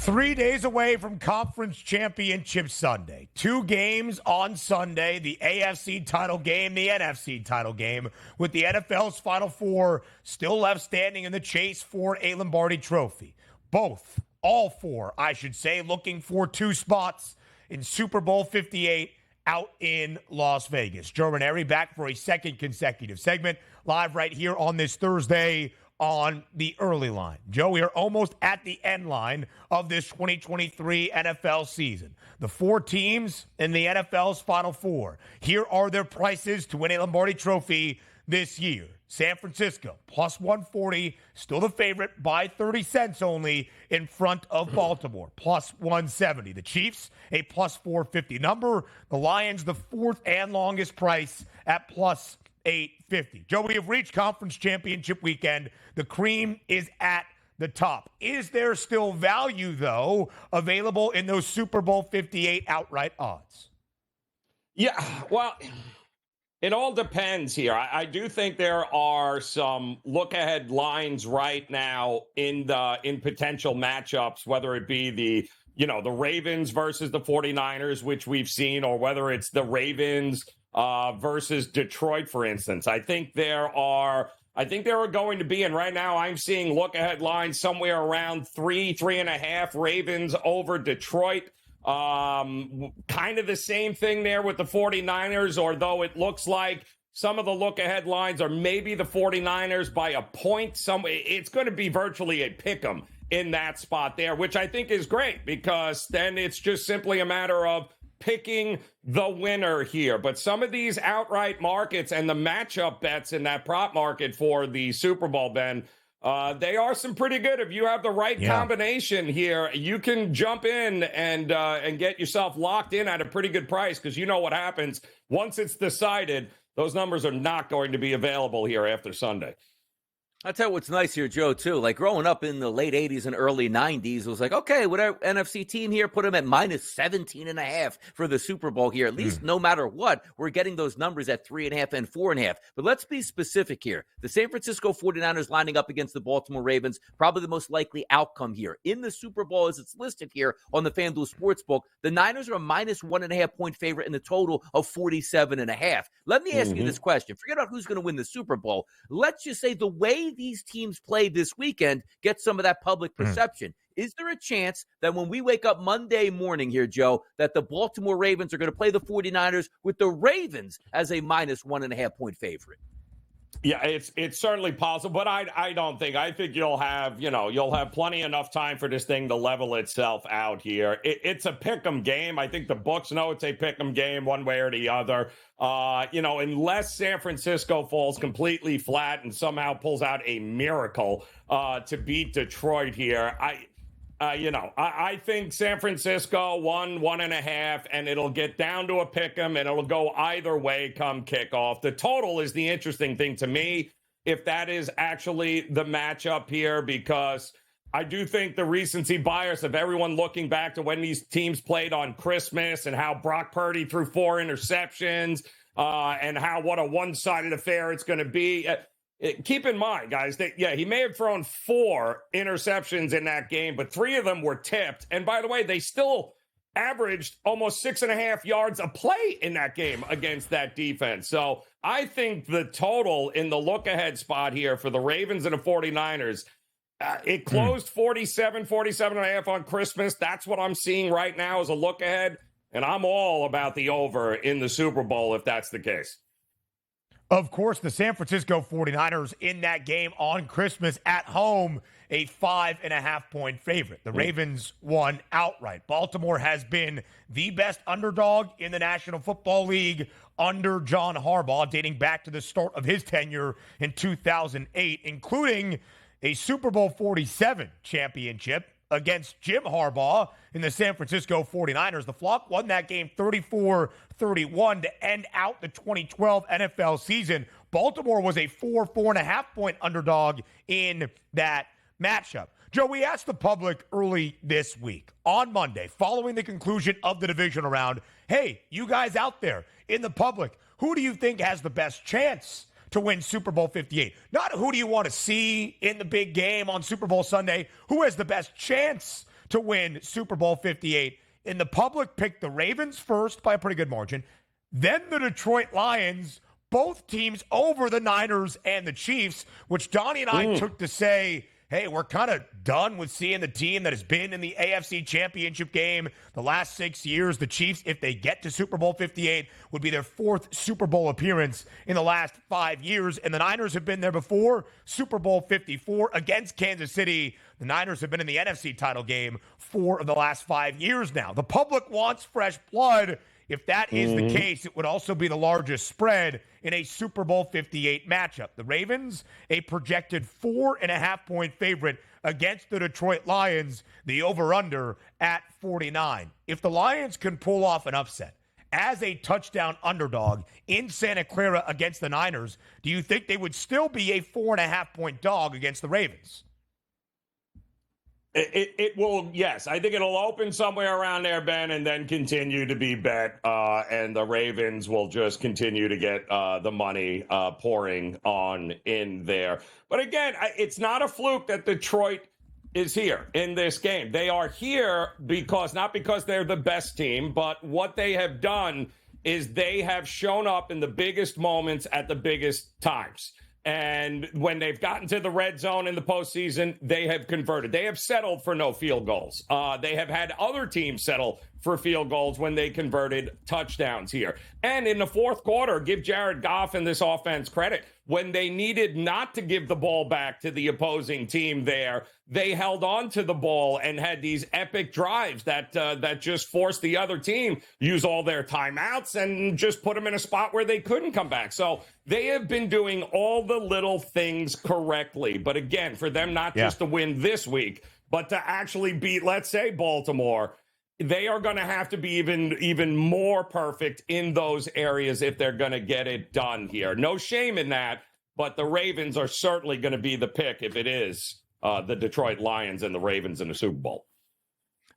3 days away from Conference Championship Sunday. 2 games on Sunday, the AFC title game, the NFC title game, with the NFL's Final Four still left standing in the chase for a Lombardi trophy. All four, I should say, looking for 2 spots in Super Bowl 58 out in Las Vegas. Joe Raineri back for a second consecutive segment, live right here on this Thursday on the early line. Joe, we are almost at the end line of this 2023 NFL season. The 4 teams in the NFL's Final Four. Here are their prices to win a Lombardi trophy this year. San Francisco, plus 140, still the favorite by 30 cents only in front of Baltimore, plus 170. The Chiefs, a plus 450 number. The Lions, the 4th and longest price at plus 850. Joe, we have reached Conference Championship weekend. The cream is at the top. Is there still value, though, available in those Super Bowl 58 outright odds? Yeah, well, it all depends here. I do think there are some look-ahead lines right now in potential matchups, whether it be the Ravens versus the 49ers, which we've seen, or whether it's the Ravens versus Detroit, for instance. I think there are going to be, and right now I'm seeing look-ahead lines somewhere around 3.5 Ravens over Detroit. Kind of the same thing there with the 49ers, although it looks like some of the look-ahead lines are maybe the 49ers by a point. It's going to be virtually a pick-em in that spot there, which I think is great, because then it's just simply a matter of picking the winner here. But some of these outright markets and the matchup bets in that prop market for the Super Bowl, Ben, they are some pretty good. If you have the right combination here, you can jump in and get yourself locked in at a pretty good price, because you know what happens once it's decided. Those numbers are not going to be available here after Sunday. I'll tell you what's nice here, Joe, too. Like, growing up in the late 80s and early 90s, it was like, okay, whatever NFC team here, put them at minus 17.5 for the Super Bowl here. At least no matter what, we're getting those numbers at 3.5 and 4.5. But let's be specific here. The San Francisco 49ers lining up against the Baltimore Ravens, probably the most likely outcome here. In the Super Bowl, as it's listed here on the FanDuel Sportsbook, the Niners are a minus 1.5 point favorite in the total of 47.5. Let me ask you this question. Forget about who's going to win the Super Bowl. Let's just say the way these teams play this weekend get some of that public perception. Is there a chance that when we wake up Monday morning here, Joe, that the Baltimore Ravens are going to play the 49ers with the Ravens as a minus 1.5 point favorite? Yeah, it's certainly possible, but I don't think. I think you'll have plenty enough time for this thing to level itself out here. It's a pick'em game. I think the books know it's a pick'em game one way or the other. Unless San Francisco falls completely flat and somehow pulls out a miracle to beat Detroit here, I think San Francisco 1.5, and it'll get down to a pick'em, and it'll go either way come kickoff. The total is the interesting thing to me, if that is actually the matchup here, because I do think the recency bias of everyone looking back to when these teams played on Christmas and how Brock Purdy threw 4 interceptions and what a one-sided affair it's going to be. Keep in mind, guys, that, he may have thrown 4 interceptions in that game, but 3 of them were tipped. And by the way, they still averaged almost 6.5 yards a play in that game against that defense. So I think the total in the look-ahead spot here for the Ravens and the 49ers, it closed 47.5 on Christmas. That's what I'm seeing right now as a look-ahead. And I'm all about the over in the Super Bowl if that's the case. Of course, the San Francisco 49ers in that game on Christmas at home, a 5.5 point favorite. The Ravens won outright. Baltimore has been the best underdog in the National Football League under John Harbaugh, dating back to the start of his tenure in 2008, including a Super Bowl 47 championship against Jim Harbaugh in the San Francisco 49ers. The Flock won that game 34-31 to end out the 2012 NFL season. Baltimore was a 4.5 point underdog in that matchup. Joe, we asked the public early this week on Monday, following the conclusion of the divisional round, hey, you guys out there in the public, who do you think has the best chance to win Super Bowl 58? Not who do you want to see in the big game on Super Bowl Sunday, who has the best chance to win Super Bowl 58. And the public picked the Ravens first by a pretty good margin, then the Detroit Lions, both teams over the Niners and the Chiefs, which Donnie and I took to say, hey, we're kind of done with seeing the team that has been in the AFC Championship game the last 6 years. The Chiefs, if they get to Super Bowl 58, would be their fourth Super Bowl appearance in the last 5 years. And the Niners have been there before. Super Bowl 54 against Kansas City. The Niners have been in the NFC title game 4 of the last 5 years now. The public wants fresh blood. If that is the case, it would also be the largest spread in a Super Bowl 58 matchup. The Ravens, a projected 4.5-point favorite against the Detroit Lions, the over-under at 49. If the Lions can pull off an upset as a touchdown underdog in Santa Clara against the Niners, do you think they would still be a 4.5-point dog against the Ravens? It will, yes. I think it'll open somewhere around there, Ben, and then continue to be bet, and the Ravens will just continue to get the money pouring on in there. But again, it's not a fluke that Detroit is here in this game. They are here not because they're the best team, but what they have done is they have shown up in the biggest moments at the biggest times. And when they've gotten to the red zone in the postseason, they have converted. They have settled for no field goals. They have had other teams settle for field goals when they converted touchdowns here. And in the fourth quarter, give Jared Goff and this offense credit. When they needed not to give the ball back to the opposing team there, they held on to the ball and had these epic drives that just forced the other team use all their timeouts and just put them in a spot where they couldn't come back. So they have been doing all the little things correctly. But again, for them not just to win this week, but to actually beat, let's say, Baltimore, they are going to have to be even more perfect in those areas if they're going to get it done here. No shame in that, but the Ravens are certainly going to be the pick if it is the Detroit Lions and the Ravens in the Super Bowl.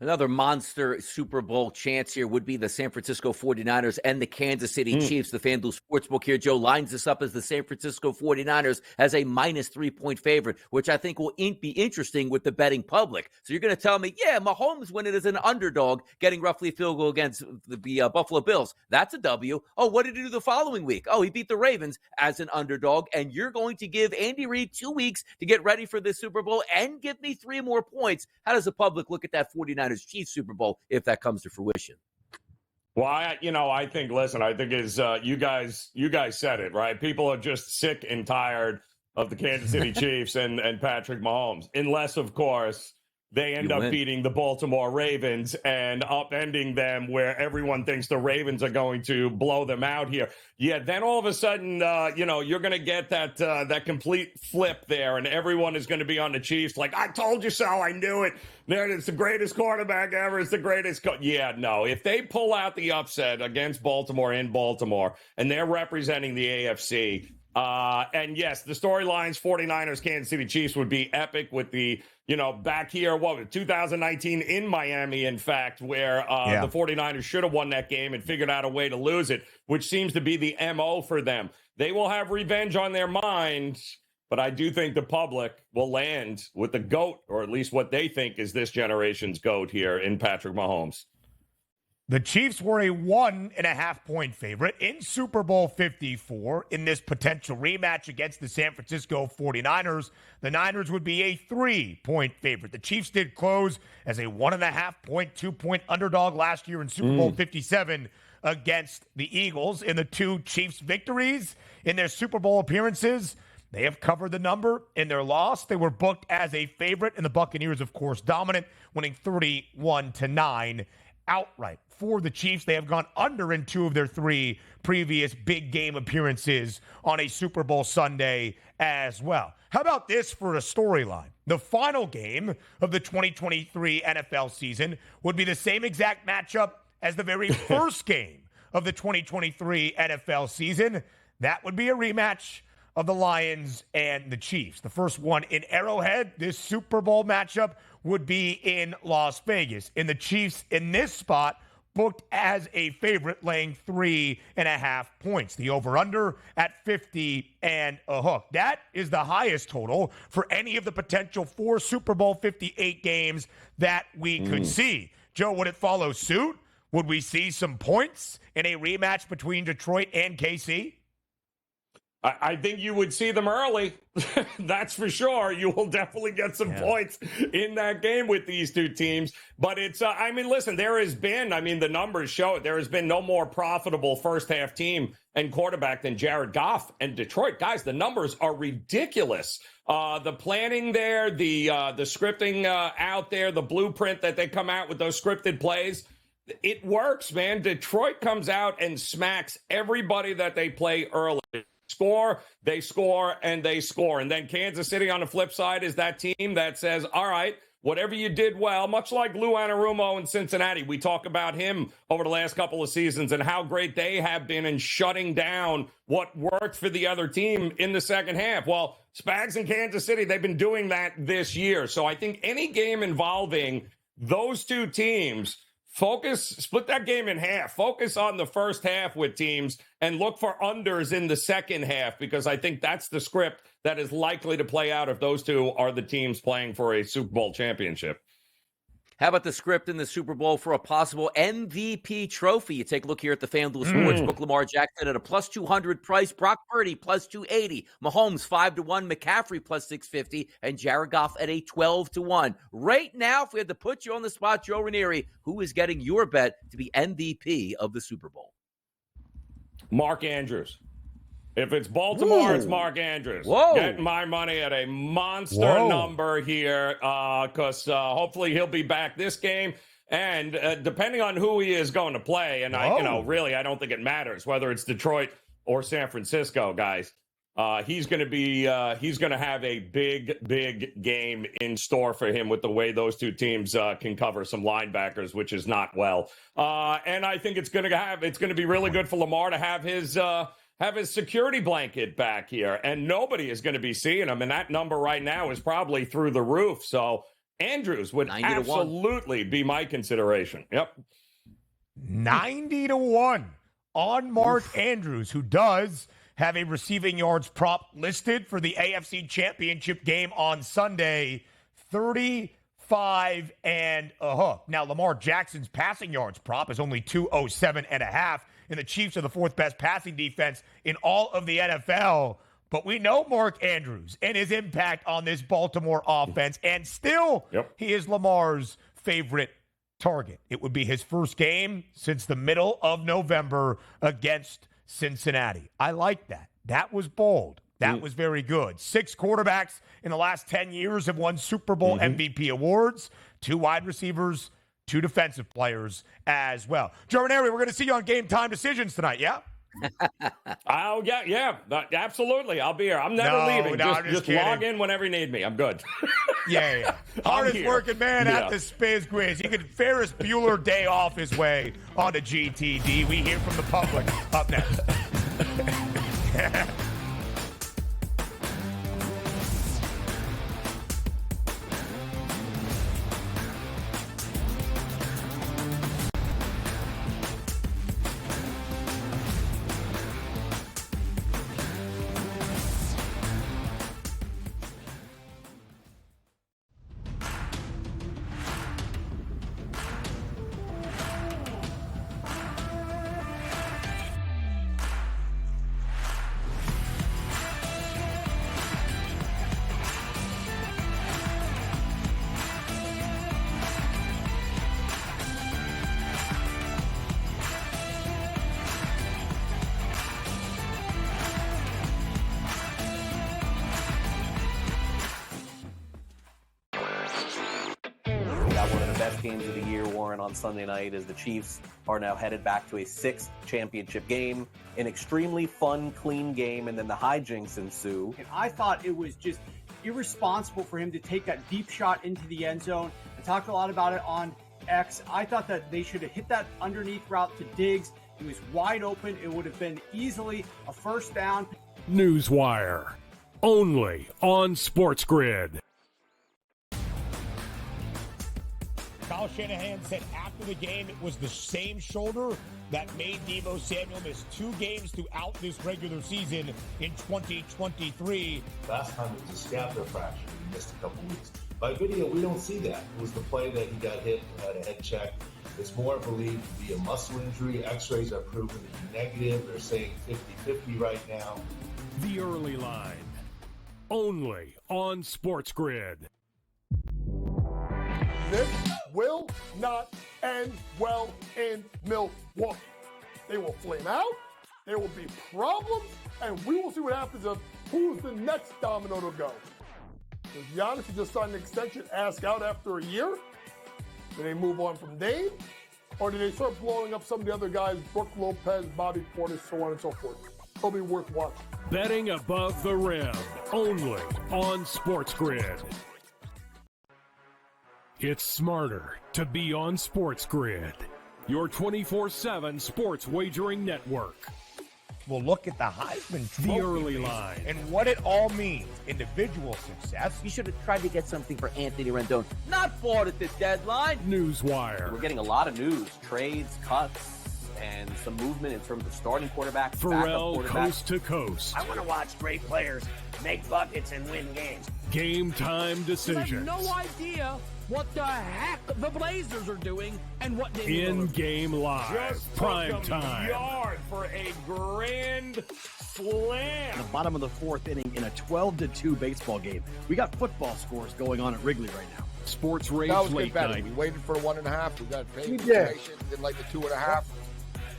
Another monster Super Bowl chance here would be the San Francisco 49ers and the Kansas City Chiefs. The FanDuel Sportsbook here, Joe, lines this up as the San Francisco 49ers as a minus 3-point favorite, which I think will be interesting with the betting public. So you're going to tell me, yeah, Mahomes win it as an underdog, getting roughly a field goal against the Buffalo Bills. That's a W. Oh, what did he do the following week? Oh, he beat the Ravens as an underdog, and you're going to give Andy Reid 2 weeks to get ready for this Super Bowl and give me 3 more points. How does the public look at that 49ers Chiefs Super Bowl if that comes to fruition? Well, I think you guys said it, right? People are just sick and tired of the Kansas City Chiefs and Patrick Mahomes, unless, of course, they end up beating the Baltimore Ravens and upending them where everyone thinks the Ravens are going to blow them out here. Yeah, then all of a sudden, you're going to get that complete flip there, and everyone is going to be on the Chiefs like, I told you so, I knew it. It's the greatest quarterback ever. It's the greatest. Yeah, no. If they pull out the upset against Baltimore in Baltimore, and they're representing the AFC, and yes, the storylines 49ers, Kansas City Chiefs would be epic with the, back here, 2019 in Miami, in fact, where the 49ers should have won that game and figured out a way to lose it, which seems to be the MO for them. They will have revenge on their mind, but I do think the public will land with the GOAT, or at least what they think is this generation's GOAT here in Patrick Mahomes. The Chiefs were a 1.5-point favorite in Super Bowl 54 in this potential rematch against the San Francisco 49ers. The Niners would be a 3-point favorite. The Chiefs did close as a 1.5-point, 2-point underdog last year in Super Bowl 57 against the Eagles. In the 2 Chiefs victories in their Super Bowl appearances, they have covered the number in their loss. They were booked as a favorite, and the Buccaneers, of course, dominant, winning 31-9 outright. For the Chiefs, they have gone under in 2 of their 3 previous big game appearances on a Super Bowl Sunday as well. How about this for a storyline? The final game of the 2023 NFL season would be the same exact matchup as the very first game of the 2023 NFL season. That would be a rematch of the Lions and the Chiefs. The first one in Arrowhead. This Super Bowl matchup would be in Las Vegas. In the Chiefs, in this spot, booked as a favorite, laying 3.5 points. The over-under at 50 and a hook. That is the highest total for any of the potential 4 Super Bowl 58 games that we could see. Joe, would it follow suit? Would we see some points in a rematch between Detroit and KC? I think you would see them early. That's for sure. You will definitely get some points in that game with these two teams. But it's, listen, there has been, the numbers show it. There has been no more profitable first half team and quarterback than Jared Goff and Detroit. Guys, the numbers are ridiculous. The planning there, the scripting out there, the blueprint that they come out with those scripted plays. It works, man. Detroit comes out and smacks everybody that they play early. They score, and they score. And then Kansas City on the flip side is that team that says, all right, whatever you did well, much like Lou Anarumo in Cincinnati. We talk about him over the last couple of seasons and how great they have been in shutting down what worked for the other team in the second half. Well, Spags in Kansas City, they've been doing that this year. So I think any game involving those two teams, split that game in half. Focus on the first half with teams and look for unders in the second half, because I think that's the script that is likely to play out if those two are the teams playing for a Super Bowl championship. How about the script in the Super Bowl for a possible MVP trophy? You take a look here at the FanDuel Sportsbook. Lamar Jackson at a plus 200 price. Brock Purdy plus 280. Mahomes 5-1. McCaffrey plus 650. And Jared Goff at a 12-1. Right now, if we had to put you on the spot, Joe Raineri, who is getting your bet to be MVP of the Super Bowl? Mark Andrews. If it's Baltimore, it's Mark Andrews. Getting my money at a monster number here, because hopefully he'll be back this game. And depending on who he is going to play, and I don't think it matters whether it's Detroit or San Francisco, guys. He's going to have a big game in store for him with the way those two teams can cover some linebackers, which is not well. And I think it's going to be really good for Lamar to have his security blanket back here, and nobody is going to be seeing him. And that number right now is probably through the roof. So Andrews would absolutely be my consideration. Yep. 90-1 on Mark Andrews, who does have a receiving yards prop listed for the AFC Championship game on Sunday, 35 and a hook. Now, Lamar Jackson's passing yards prop is only 207.5. And the Chiefs are the 4th best passing defense in all of the NFL. But we know Mark Andrews and his impact on this Baltimore offense. And still, he is Lamar's favorite target. It would be his first game since the middle of November against Cincinnati. I like that. That was bold. That was very good. 6 quarterbacks in the last 10 years have won Super Bowl MVP awards. 2 wide receivers, 2 defensive players as well. Joe Raineri, we're going to see you on Game Time Decisions tonight, yeah? Oh, yeah, absolutely. I'll be here. I'm never leaving. Just log in whenever you need me. I'm good. Yeah. Hardest working man at the SportsGrid. You can Ferris Bueller day off his way on the GTD. We hear from the public up next. Games of the year, Warren, on Sunday night, as the Chiefs are now headed back to a 6th championship game, an extremely fun, clean game, and then the hijinks ensue. And I thought it was just irresponsible for him to take that deep shot into the end zone. I talked a lot about it on X. I thought that they should have hit that underneath route to Diggs. He was wide open. It would have been easily a first down. Newswire, only on SportsGrid. Kyle Shanahan said after the game it was the same shoulder that made Deebo Samuel miss 2 games throughout this regular season in 2023. Last time it was a scapular fracture. He missed a couple weeks. By video, we don't see that. It was the play that he got hit and had a head check. It's more believed to be a muscle injury. X-rays are proven to be negative. They're saying 50-50 right now. The Early Line, only on SportsGrid. This will not end well in Milwaukee. They will flame out. There will be problems, and we will see what happens of who's the next domino to go. Does Giannis, who just signed an extension, ask out after a year? Do they move on from Dame? Or do they start blowing up some of the other guys, Brooke Lopez, Bobby Portis, so on and so forth? It'll be worth watching. Betting above the rim, only on SportsGrid. It's smarter to be on SportsGrid, your 24/7 sports wagering network. We'll look at the Heisman Trophy. The Early Line. And what it all means. Individual success. You should have tried to get something for Anthony Rendon. Not bought at the deadline. Newswire. We're getting a lot of news, trades, cuts, and some movement in terms of starting quarterbacks, Pharrell backup quarterbacks. coast to coast. I want to watch great players make buckets and win games. Game time I have decisions. no idea what the heck the Blazers are doing and what they In-game live. Just Prime took 'em time. yard for a grand slam. The bottom of the 4th inning in a 12-2 baseball game. We got football scores going on at Wrigley right now. Sports Rage That was good Late betting. Night. We waited for the 1.5. We got paid. We did. Didn't like the 2.5.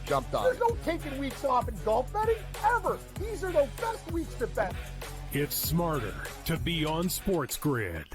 Jumped on There's it. no taking weeks off in golf betting, ever. These are the best weeks to bet. It's smarter to be on SportsGrid.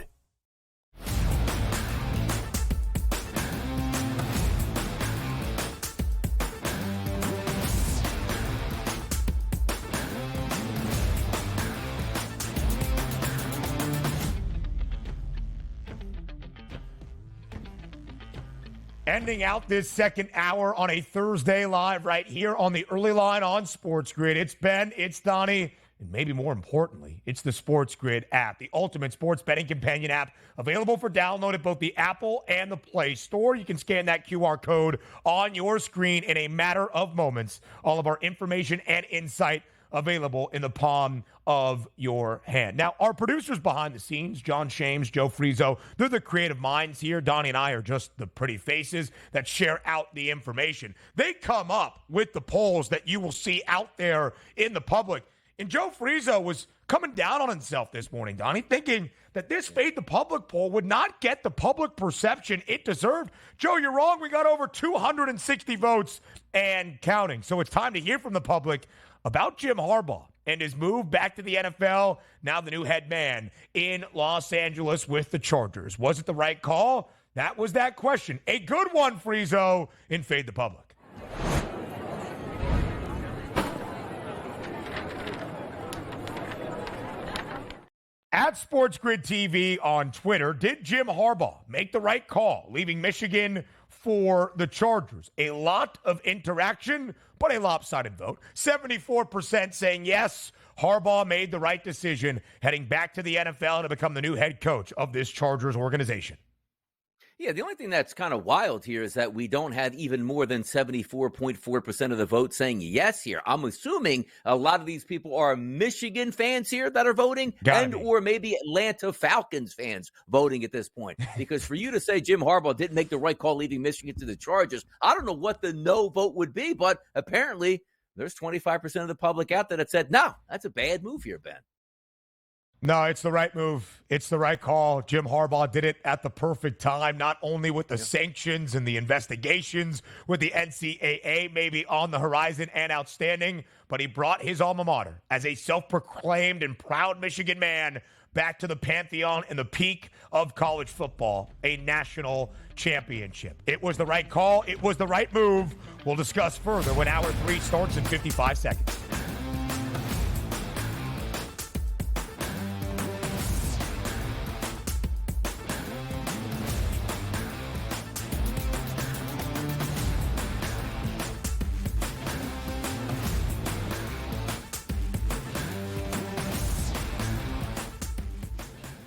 Ending out this second hour on a Thursday live right here on the Early Line on SportsGrid. It's Ben, it's Donnie, and maybe more importantly, it's the SportsGrid app, the ultimate sports betting companion app, available for download at both the Apple and the Play Store. You can scan that QR code on your screen in a matter of moments. All of our information and insight available in the palm of your hand. Now, our producers behind the scenes, John Shames, Joe Frizo, they're the creative minds here. Donnie and I are just the pretty faces that share out the information. They come up with the polls that you will see out there in the public. And Joe Frizo was coming down on himself this morning, Donnie, thinking that this Fade the Public poll would not get the public perception it deserved. Joe, you're wrong. We got over 260 votes and counting. So it's time to hear from the public about Jim Harbaugh and his move back to the NFL, now the new head man in Los Angeles with the Chargers. Was it the right call? That was that question. A good one, Frizo, in Fade the Public. At SportsGrid TV on Twitter, did Jim Harbaugh make the right call, leaving Michigan for the Chargers? A lot of interaction, but a lopsided vote. 74% saying yes, Harbaugh made the right decision, heading back to the NFL to become the new head coach of this Chargers organization. Yeah, the only thing that's kind of wild here is that we don't have even more than 74.4% of the vote saying yes here. I'm assuming a lot of these people are Michigan fans here that are voting or maybe Atlanta Falcons fans voting at this point. Because for you to say Jim Harbaugh didn't make the right call leaving Michigan to the Chargers, I don't know what the no vote would be, but apparently there's 25% of the public out there that said, no, that's a bad move here, Ben. No, it's the right move. It's the right call. Jim Harbaugh did it at the perfect time, not only with the sanctions and the investigations with the NCAA maybe on the horizon and outstanding, but he brought his alma mater as a self-proclaimed and proud Michigan man back to the pantheon and the peak of college football, a national championship. It was the right call. It was the right move. We'll discuss further when Hour 3 starts in 55 seconds.